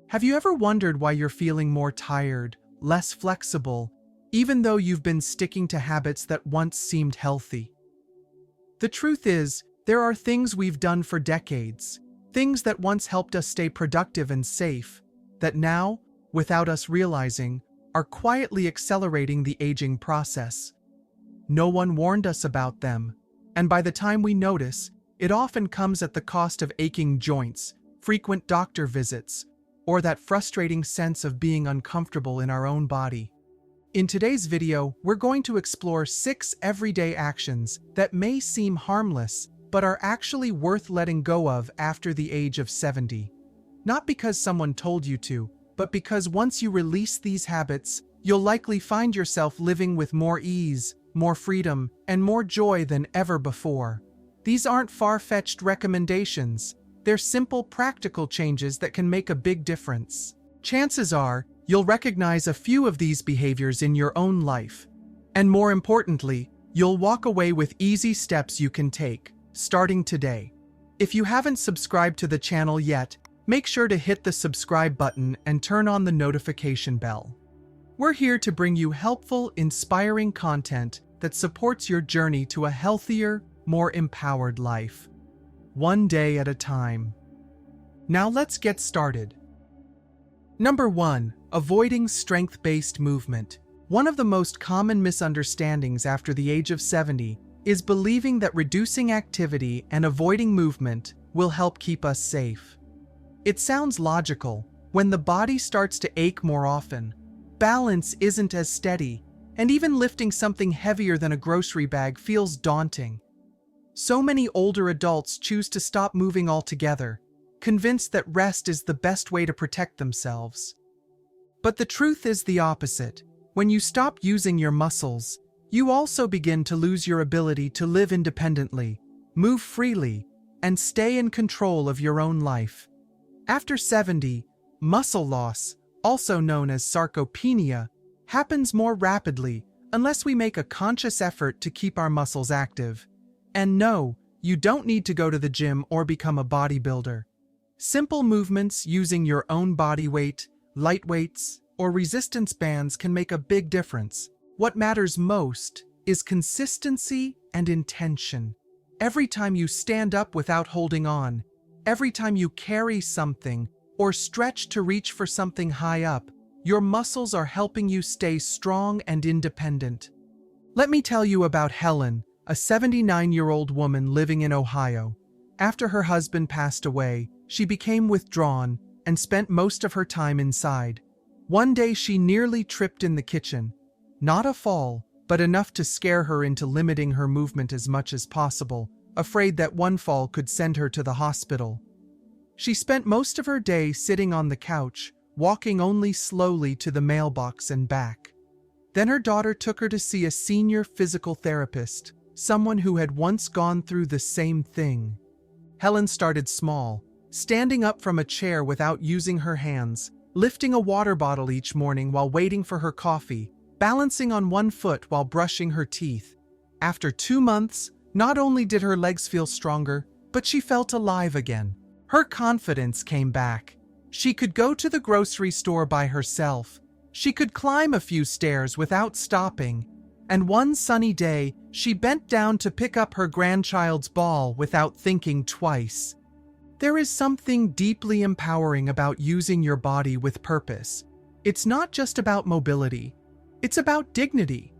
Have you ever wondered why you're feeling more tired, less flexible, even though you've been sticking to habits that once seemed healthy? The truth is, there are things we've done for decades, things that once helped us stay productive and safe, that now, without us realizing, are quietly accelerating the aging process. No one warned us about them, and by the time we notice, it often comes at the cost of aching joints, frequent doctor visits, or that frustrating sense of being uncomfortable in our own body. In today's video, we're going to explore 6 everyday actions that may seem harmless, but are actually worth letting go of after the age of 70. Not because someone told you to, but because once you release these habits, you'll likely find yourself living with more ease, more freedom, and more joy than ever before. These aren't far-fetched recommendations. They're simple, practical changes that can make a big difference. Chances are, you'll recognize a few of these behaviors in your own life. And more importantly, you'll walk away with easy steps you can take, starting today. If you haven't subscribed to the channel yet, make sure to hit the subscribe button and turn on the notification bell. We're here to bring you helpful, inspiring content that supports your journey to a healthier, more empowered life. One day at a time. Now let's get started. Number 1. Avoiding strength-based movement. One of the most common misunderstandings after the age of 70 is believing that reducing activity and avoiding movement will help keep us safe. It sounds logical. When the body starts to ache more often, balance isn't as steady, and even lifting something heavier than a grocery bag feels daunting. So many older adults choose to stop moving altogether, convinced that rest is the best way to protect themselves. But the truth is the opposite. When you stop using your muscles, you also begin to lose your ability to live independently, move freely, and stay in control of your own life. After 70, muscle loss, also known as sarcopenia, happens more rapidly unless we make a conscious effort to keep our muscles active. And no, you don't need to go to the gym or become a bodybuilder. Simple movements using your own body weight, light weights, or resistance bands can make a big difference. What matters most is consistency and intention. Every time you stand up without holding on, every time you carry something or stretch to reach for something high up, your muscles are helping you stay strong and independent. Let me tell you about Helen, a 79-year-old woman living in Ohio. After her husband passed away, she became withdrawn and spent most of her time inside. One day she nearly tripped in the kitchen. Not a fall, but enough to scare her into limiting her movement as much as possible, afraid that one fall could send her to the hospital. She spent most of her day sitting on the couch, walking only slowly to the mailbox and back. Then her daughter took her to see a senior physical therapist, someone who had once gone through the same thing. Helen started small, standing up from a chair without using her hands, lifting a water bottle each morning while waiting for her coffee, balancing on one foot while brushing her teeth. After 2 months, not only did her legs feel stronger, but she felt alive again. Her confidence came back. She could go to the grocery store by herself. She could climb a few stairs without stopping. And one sunny day, she bent down to pick up her grandchild's ball without thinking twice. There is something deeply empowering about using your body with purpose. It's not just about mobility. It's about dignity.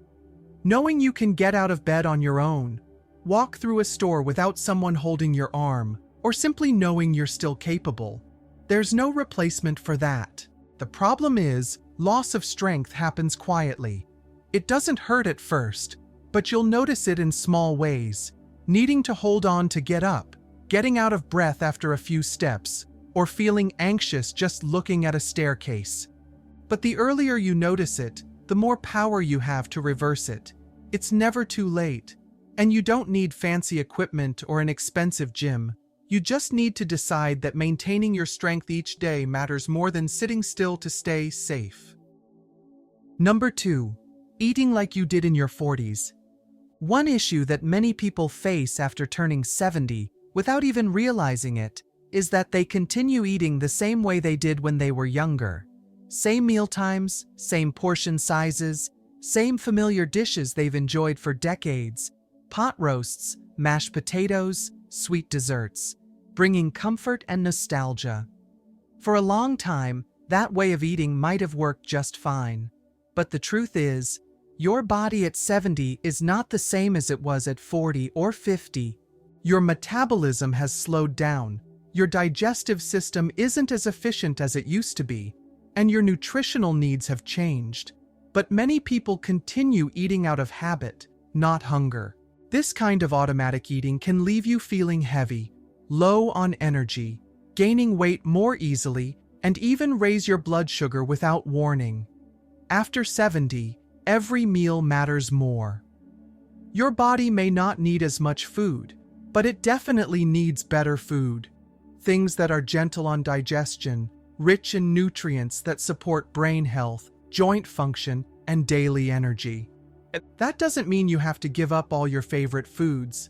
Knowing you can get out of bed on your own, walk through a store without someone holding your arm, or simply knowing you're still capable. There's no replacement for that. The problem is, loss of strength happens quietly. It doesn't hurt at first, but you'll notice it in small ways. Needing to hold on to get up, getting out of breath after a few steps, or feeling anxious just looking at a staircase. But the earlier you notice it, the more power you have to reverse it. It's never too late. And you don't need fancy equipment or an expensive gym. You just need to decide that maintaining your strength each day matters more than sitting still to stay safe. Number 2. Eating like you did in your 40s. One issue that many people face after turning 70, without even realizing it, is that they continue eating the same way they did when they were younger. Same meal times, same portion sizes, same familiar dishes they've enjoyed for decades. Pot roasts, mashed potatoes, sweet desserts, bringing comfort and nostalgia. For a long time, that way of eating might have worked just fine. But the truth is, your body at 70 is not the same as it was at 40 or 50. Your metabolism has slowed down, your digestive system isn't as efficient as it used to be, and your nutritional needs have changed. But many people continue eating out of habit, not hunger. This kind of automatic eating can leave you feeling heavy, low on energy, gaining weight more easily, and even raise your blood sugar without warning. After 70, every meal matters more. Your body may not need as much food, but it definitely needs better food. Things that are gentle on digestion, rich in nutrients that support brain health, joint function, and daily energy. That doesn't mean you have to give up all your favorite foods.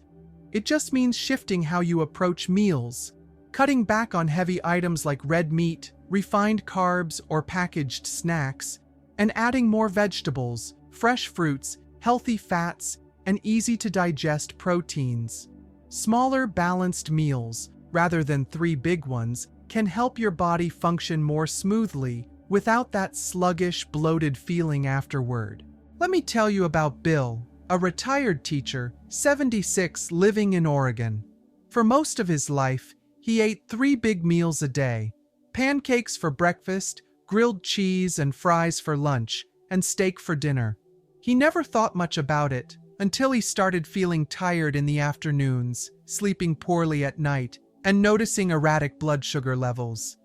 It just means shifting how you approach meals, cutting back on heavy items like red meat, refined carbs, or packaged snacks, and adding more vegetables, fresh fruits, healthy fats, and easy-to-digest proteins. Smaller, balanced meals, rather than 3 big ones, can help your body function more smoothly without that sluggish, bloated feeling afterward. Let me tell you about Bill, a retired teacher, 76, living in Oregon. For most of his life, he ate 3 big meals a day: pancakes for breakfast, grilled cheese and fries for lunch, and steak for dinner. He never thought much about it until he started feeling tired in the afternoons, sleeping poorly at night, and noticing erratic blood sugar levels.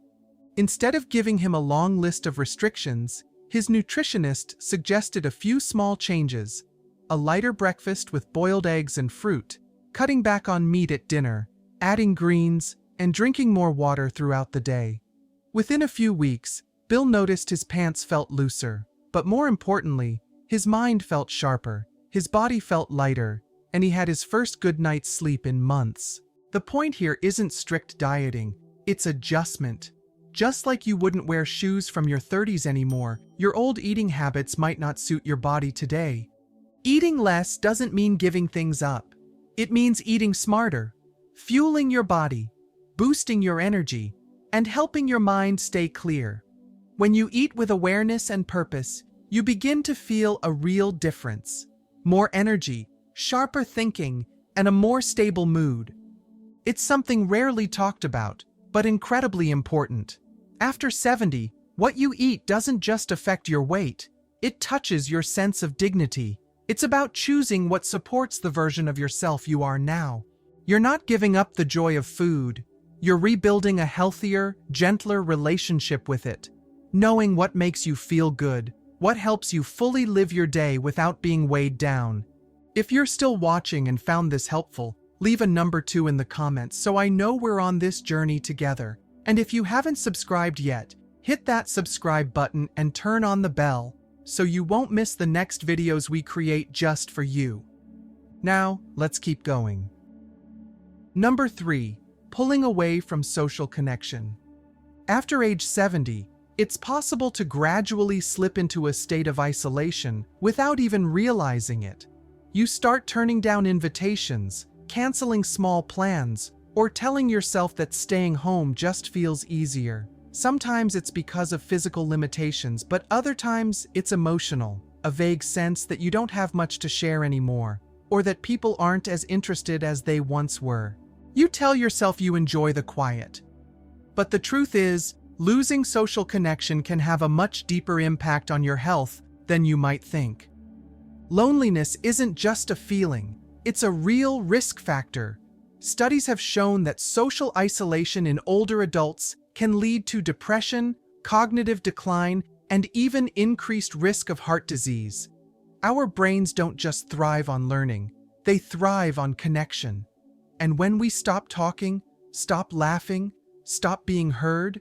Instead of giving him a long list of restrictions, his nutritionist suggested a few small changes: a lighter breakfast with boiled eggs and fruit, cutting back on meat at dinner, adding greens, and drinking more water throughout the day. Within a few weeks, Bill noticed his pants felt looser, but more importantly, his mind felt sharper, his body felt lighter, and he had his first good night's sleep in months. The point here isn't strict dieting, it's adjustment. Just like you wouldn't wear shoes from your 30s anymore, your old eating habits might not suit your body today. Eating less doesn't mean giving things up. It means eating smarter, fueling your body, boosting your energy, and helping your mind stay clear. When you eat with awareness and purpose, you begin to feel a real difference. More energy, sharper thinking, and a more stable mood. It's something rarely talked about, but incredibly important. After 70, what you eat doesn't just affect your weight, it touches your sense of dignity. It's about choosing what supports the version of yourself you are now. You're not giving up the joy of food. You're rebuilding a healthier, gentler relationship with it. Knowing what makes you feel good, what helps you fully live your day without being weighed down. If you're still watching and found this helpful, leave a number 2 in the comments so I know we're on this journey together. And if you haven't subscribed yet, hit that subscribe button and turn on the bell so you won't miss the next videos we create just for you. Now, let's keep going. Number 3, pulling away from social connection. After age 70, it's possible to gradually slip into a state of isolation without even realizing it. You start turning down invitations, canceling small plans, or telling yourself that staying home just feels easier. Sometimes it's because of physical limitations, but other times it's emotional, a vague sense that you don't have much to share anymore, or that people aren't as interested as they once were. You tell yourself you enjoy the quiet. But the truth is, losing social connection can have a much deeper impact on your health than you might think. Loneliness isn't just a feeling, it's a real risk factor. Studies have shown that social isolation in older adults can lead to depression, cognitive decline, and even increased risk of heart disease. Our brains don't just thrive on learning, they thrive on connection. And when we stop talking, stop laughing, stop being heard,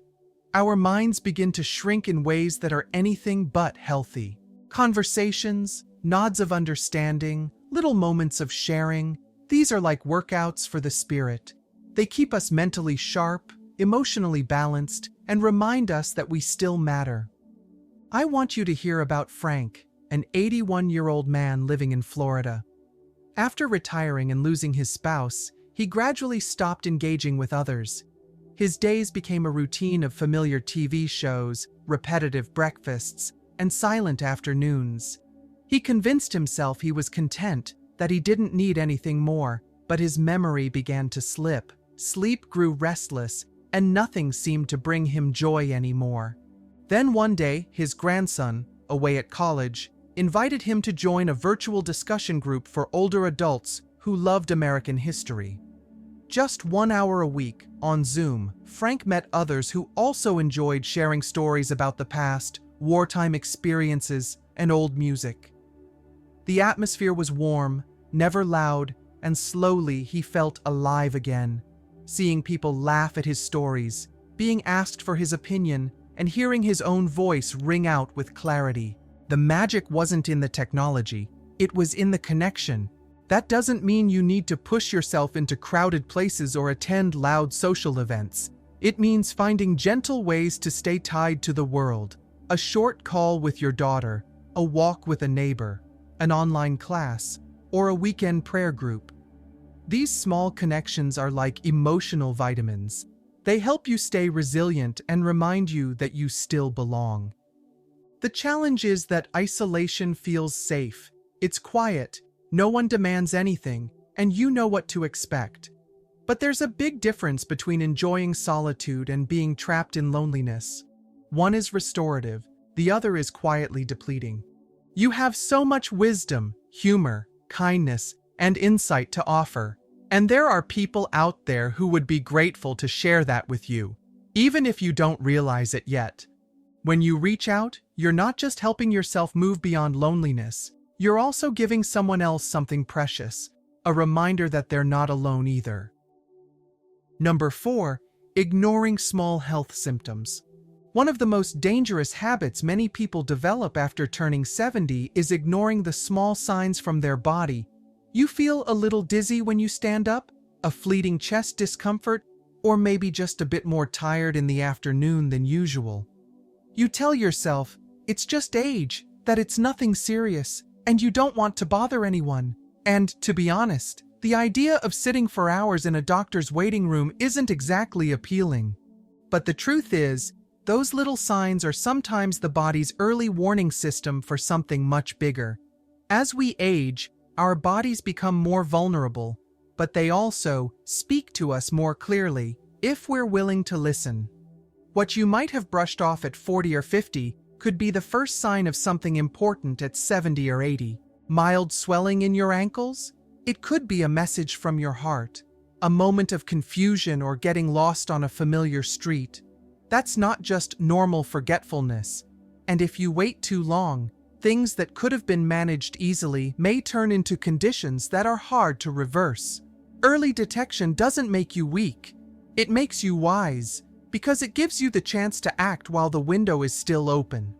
our minds begin to shrink in ways that are anything but healthy. Conversations, nods of understanding, little moments of sharing, these are like workouts for the spirit. They keep us mentally sharp, emotionally balanced, and remind us that we still matter. I want you to hear about Frank, an 81-year-old man living in Florida. After retiring and losing his spouse, he gradually stopped engaging with others. His days became a routine of familiar TV shows, repetitive breakfasts, and silent afternoons. He convinced himself he was content, that he didn't need anything more, but his memory began to slip. Sleep grew restless, and nothing seemed to bring him joy anymore. Then one day, his grandson, away at college, invited him to join a virtual discussion group for older adults who loved American history. Just 1 hour a week, on Zoom, Frank met others who also enjoyed sharing stories about the past, wartime experiences, and old music. The atmosphere was warm, never loud, and slowly he felt alive again. Seeing people laugh at his stories, being asked for his opinion, and hearing his own voice ring out with clarity. The magic wasn't in the technology, it was in the connection. That doesn't mean you need to push yourself into crowded places or attend loud social events. It means finding gentle ways to stay tied to the world. A short call with your daughter, a walk with a neighbor, an online class, or a weekend prayer group. These small connections are like emotional vitamins. They help you stay resilient and remind you that you still belong. The challenge is that isolation feels safe. It's quiet, no one demands anything, and you know what to expect. But there's a big difference between enjoying solitude and being trapped in loneliness. One is restorative, the other is quietly depleting. You have so much wisdom, humor, kindness, and insight to offer, and there are people out there who would be grateful to share that with you, even if you don't realize it yet. When you reach out, you're not just helping yourself move beyond loneliness, you're also giving someone else something precious, a reminder that they're not alone either. Number 4, ignoring small health symptoms. One of the most dangerous habits many people develop after turning 70 is ignoring the small signs from their body. You feel a little dizzy when you stand up, a fleeting chest discomfort, or maybe just a bit more tired in the afternoon than usual. You tell yourself, it's just age, that it's nothing serious, and you don't want to bother anyone. And, to be honest, the idea of sitting for hours in a doctor's waiting room isn't exactly appealing. But the truth is, those little signs are sometimes the body's early warning system for something much bigger. As we age, our bodies become more vulnerable, but they also speak to us more clearly if we're willing to listen. What you might have brushed off at 40 or 50 could be the first sign of something important at 70 or 80. Mild swelling in your ankles? It could be a message from your heart. A moment of confusion or getting lost on a familiar street. That's not just normal forgetfulness. And if you wait too long, things that could have been managed easily may turn into conditions that are hard to reverse. Early detection doesn't make you weak. It makes you wise, because it gives you the chance to act while the window is still open.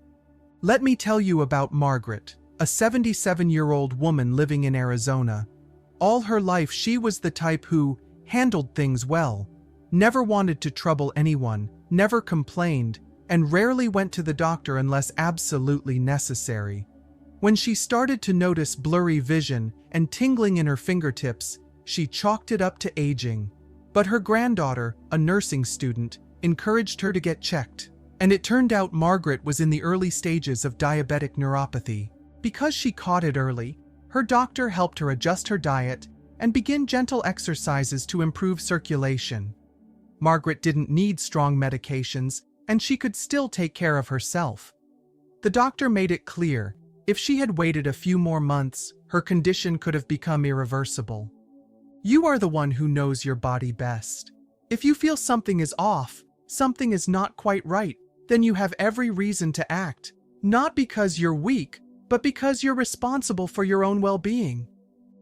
Let me tell you about Margaret, a 77-year-old woman living in Arizona. All her life she was the type who handled things well, never wanted to trouble anyone, never complained, and rarely went to the doctor unless absolutely necessary. When she started to notice blurry vision and tingling in her fingertips, she chalked it up to aging. But her granddaughter, a nursing student, encouraged her to get checked, and it turned out Margaret was in the early stages of diabetic neuropathy. Because she caught it early, her doctor helped her adjust her diet and begin gentle exercises to improve circulation. Margaret didn't need strong medications, and she could still take care of herself. The doctor made it clear, if she had waited a few more months, her condition could have become irreversible. You are the one who knows your body best. If you feel something is off, something is not quite right, then you have every reason to act, not because you're weak, but because you're responsible for your own well-being.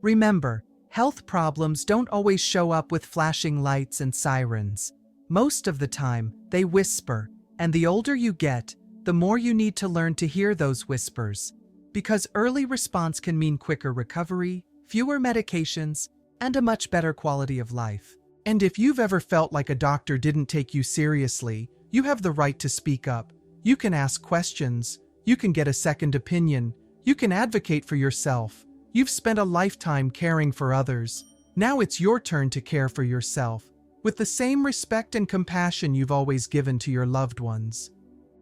Remember, health problems don't always show up with flashing lights and sirens. Most of the time, they whisper, and the older you get, the more you need to learn to hear those whispers. Because early response can mean quicker recovery, fewer medications, and a much better quality of life. And if you've ever felt like a doctor didn't take you seriously, you have the right to speak up. You can ask questions. You can get a second opinion. You can advocate for yourself. You've spent a lifetime caring for others. Now it's your turn to care for yourself, with the same respect and compassion you've always given to your loved ones.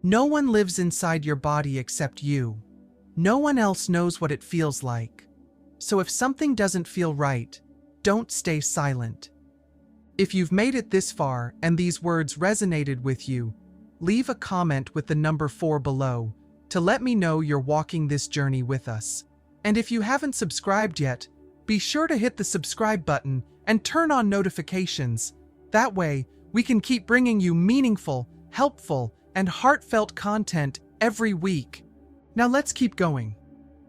No one lives inside your body except you. No one else knows what it feels like. So if something doesn't feel right, don't stay silent. If you've made it this far and these words resonated with you, leave a comment with the number 4 below to let me know you're walking this journey with us. And if you haven't subscribed yet, be sure to hit the subscribe button and turn on notifications. That way, we can keep bringing you meaningful, helpful, and heartfelt content every week. Now let's keep going.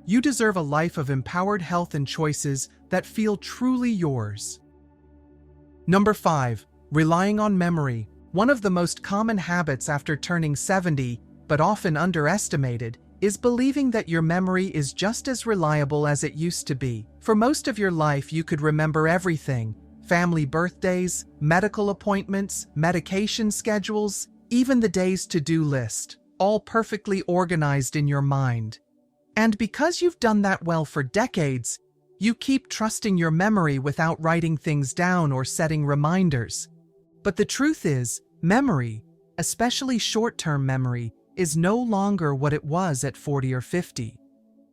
You deserve a life of empowered health and choices that feel truly yours. Number 5. Relying on memory. One of the most common habits after turning 70, but often underestimated, is believing that your memory is just as reliable as it used to be. For most of your life, you could remember everything: family birthdays, medical appointments, medication schedules, even the day's to-do list, all perfectly organized in your mind. And because you've done that well for decades, you keep trusting your memory without writing things down or setting reminders. But the truth is, memory, especially short-term memory, is no longer what it was at 40 or 50.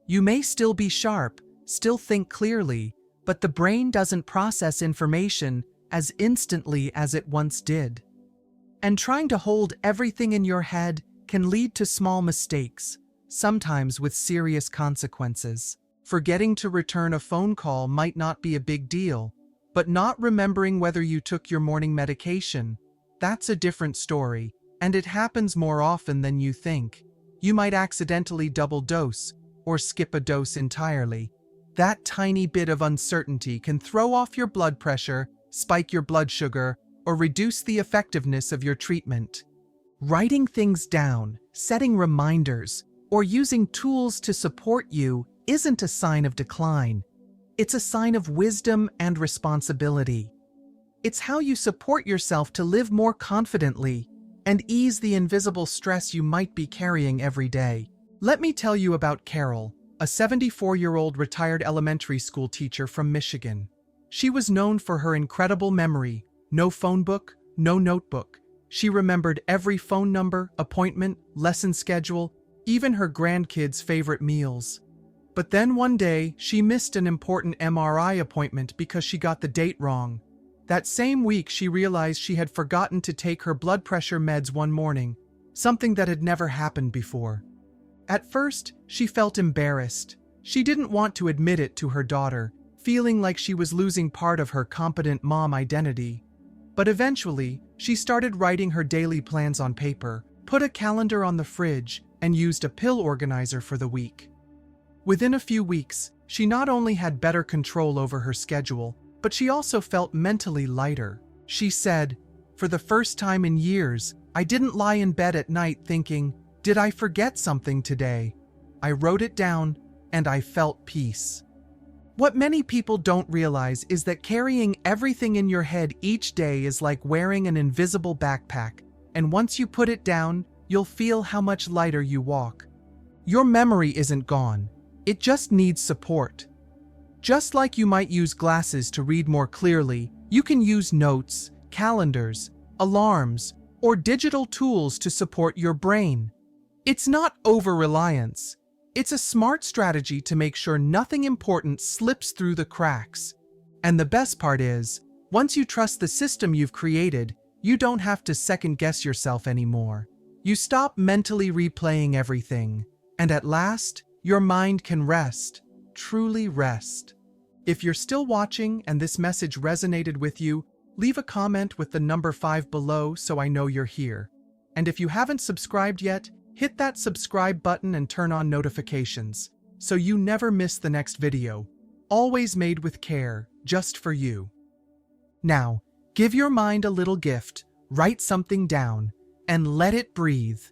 You may still be sharp, still think clearly, but the brain doesn't process information as instantly as it once did. And trying to hold everything in your head can lead to small mistakes, sometimes with serious consequences. Forgetting to return a phone call might not be a big deal, but not remembering whether you took your morning medication, that's a different story, and it happens more often than you think. You might accidentally double dose, or skip a dose entirely. That tiny bit of uncertainty can throw off your blood pressure, spike your blood sugar, or reduce the effectiveness of your treatment. Writing things down, setting reminders, or using tools to support you isn't a sign of decline. It's a sign of wisdom and responsibility. It's how you support yourself to live more confidently and ease the invisible stress you might be carrying every day. Let me tell you about Carol, a 74-year-old retired elementary school teacher from Michigan. She was known for her incredible memory. No phone book, no notebook. She remembered every phone number, appointment, lesson schedule, even her grandkids' favorite meals. But then one day, she missed an important MRI appointment because she got the date wrong. That same week, she realized she had forgotten to take her blood pressure meds one morning, something that had never happened before. At first, she felt embarrassed. She didn't want to admit it to her daughter, feeling like she was losing part of her competent mom identity. But eventually, she started writing her daily plans on paper, put a calendar on the fridge, and used a pill organizer for the week. Within a few weeks, she not only had better control over her schedule, but she also felt mentally lighter. She said, "For the first time in years, I didn't lie in bed at night thinking, 'Did I forget something today?' I wrote it down, and I felt peace." What many people don't realize is that carrying everything in your head each day is like wearing an invisible backpack, and once you put it down, you'll feel how much lighter you walk. Your memory isn't gone. It just needs support. Just like you might use glasses to read more clearly, you can use notes, calendars, alarms, or digital tools to support your brain. It's not over-reliance. It's a smart strategy to make sure nothing important slips through the cracks. And the best part is, once you trust the system you've created, you don't have to second-guess yourself anymore. You stop mentally replaying everything, and at last, your mind can rest, truly rest. If you're still watching and this message resonated with you, leave a comment with the number 5 below so I know you're here. And if you haven't subscribed yet, hit that subscribe button and turn on notifications so you never miss the next video. Always made with care, just for you. Now, give your mind a little gift, write something down, and let it breathe.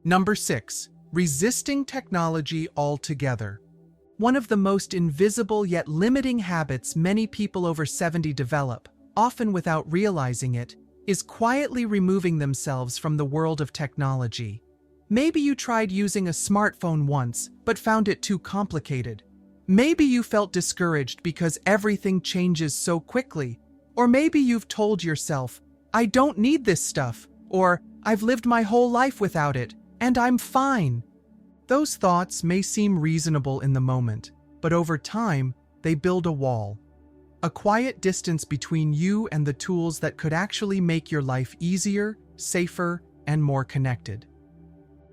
Number 6. Resisting technology altogether. One of the most invisible yet limiting habits many people over 70 develop, often without realizing it, is quietly removing themselves from the world of technology. Maybe you tried using a smartphone once, but found it too complicated. Maybe you felt discouraged because everything changes so quickly. Or maybe you've told yourself, "I don't need this stuff," or "I've lived my whole life without it, and I'm fine." Those thoughts may seem reasonable in the moment, but over time, they build a wall. A quiet distance between you and the tools that could actually make your life easier, safer, and more connected.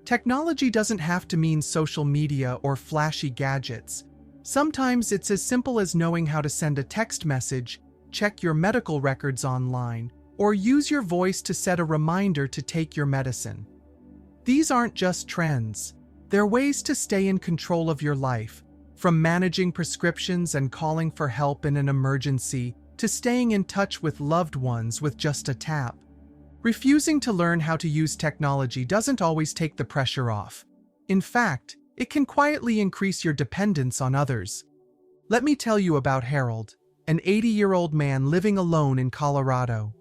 Technology doesn't have to mean social media or flashy gadgets. Sometimes it's as simple as knowing how to send a text message, check your medical records online, or use your voice to set a reminder to take your medicine. These aren't just trends. They're ways to stay in control of your life, from managing prescriptions and calling for help in an emergency to staying in touch with loved ones with just a tap. Refusing to learn how to use technology doesn't always take the pressure off. In fact, it can quietly increase your dependence on others. Let me tell you about Harold, an 80-year-old man living alone in Colorado.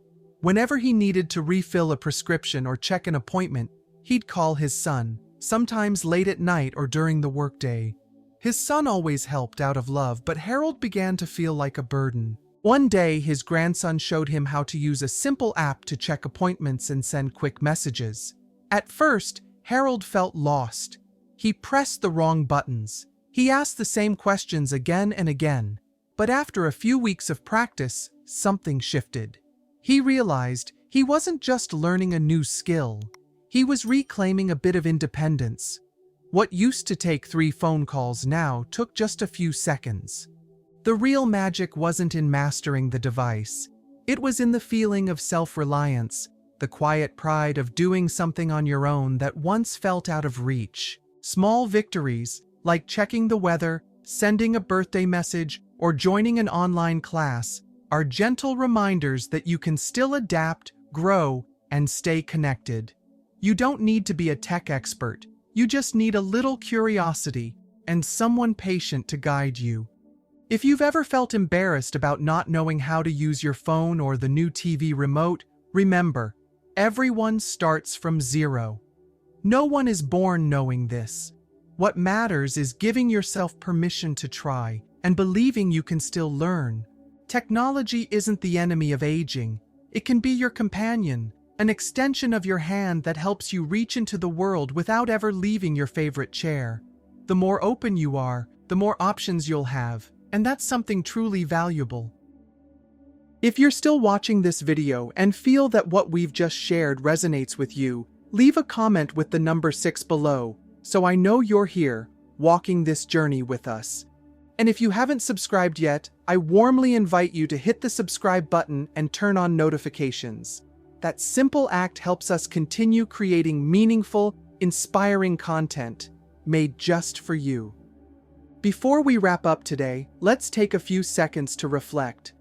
Whenever he needed to refill a prescription or check an appointment, he'd call his son, sometimes late at night or during the workday. His son always helped out of love, but Harold began to feel like a burden. One day, his grandson showed him how to use a simple app to check appointments and send quick messages. At first, Harold felt lost. He pressed the wrong buttons. He asked the same questions again and again. But after a few weeks of practice, something shifted. He realized he wasn't just learning a new skill. He was reclaiming a bit of independence. What used to take 3 phone calls now took just a few seconds. The real magic wasn't in mastering the device. It was in the feeling of self-reliance, the quiet pride of doing something on your own that once felt out of reach. Small victories, like checking the weather, sending a birthday message, or joining an online class, are gentle reminders that you can still adapt, grow, and stay connected. You don't need to be a tech expert. You just need a little curiosity and someone patient to guide you. If you've ever felt embarrassed about not knowing how to use your phone or the new TV remote, remember, everyone starts from zero. No one is born knowing this. What matters is giving yourself permission to try and believing you can still learn. Technology isn't the enemy of aging. It can be your companion, an extension of your hand that helps you reach into the world without ever leaving your favorite chair. The more open you are, the more options you'll have, and that's something truly valuable. If you're still watching this video and feel that what we've just shared resonates with you, leave a comment with the number 6 below, so I know you're here, walking this journey with us. And if you haven't subscribed yet, I warmly invite you to hit the subscribe button and turn on notifications. That simple act helps us continue creating meaningful, inspiring content made just for you. Before we wrap up today, let's take a few seconds to reflect.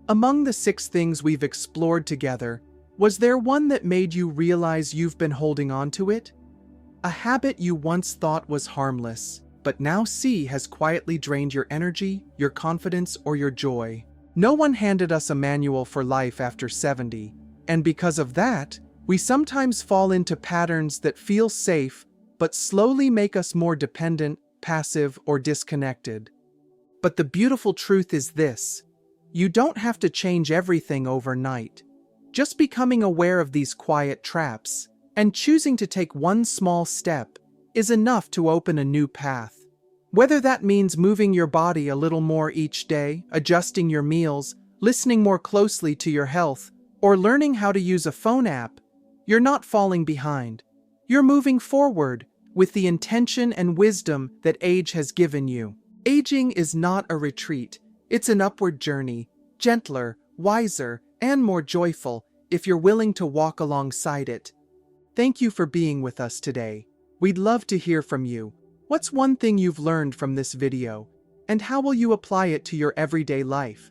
Among the 6 things we've explored together, was there one that made you realize you've been holding on to it? A habit you once thought was harmless, but now see has quietly drained your energy, your confidence, or your joy. No one handed us a manual for life after 70, and because of that, we sometimes fall into patterns that feel safe, but slowly make us more dependent, passive, or disconnected. But the beautiful truth is this: you don't have to change everything overnight. Just becoming aware of these quiet traps and choosing to take one small step is enough to open a new path. Whether that means moving your body a little more each day, adjusting your meals, listening more closely to your health, or learning how to use a phone app, you're not falling behind. You're moving forward with the intention and wisdom that age has given you. Aging is not a retreat. It's an upward journey, gentler, wiser, and more joyful if you're willing to walk alongside it. Thank you for being with us today. We'd love to hear from you. What's one thing you've learned from this video, and how will you apply it to your everyday life?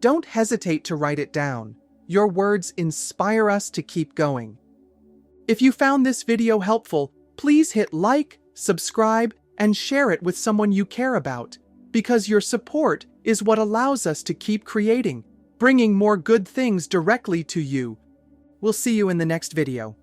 Don't hesitate to write it down. Your words inspire us to keep going. If you found this video helpful, please hit like, subscribe, and share it with someone you care about, because your support is what allows us to keep creating. bringing more good things directly to you. We'll see you in the next video.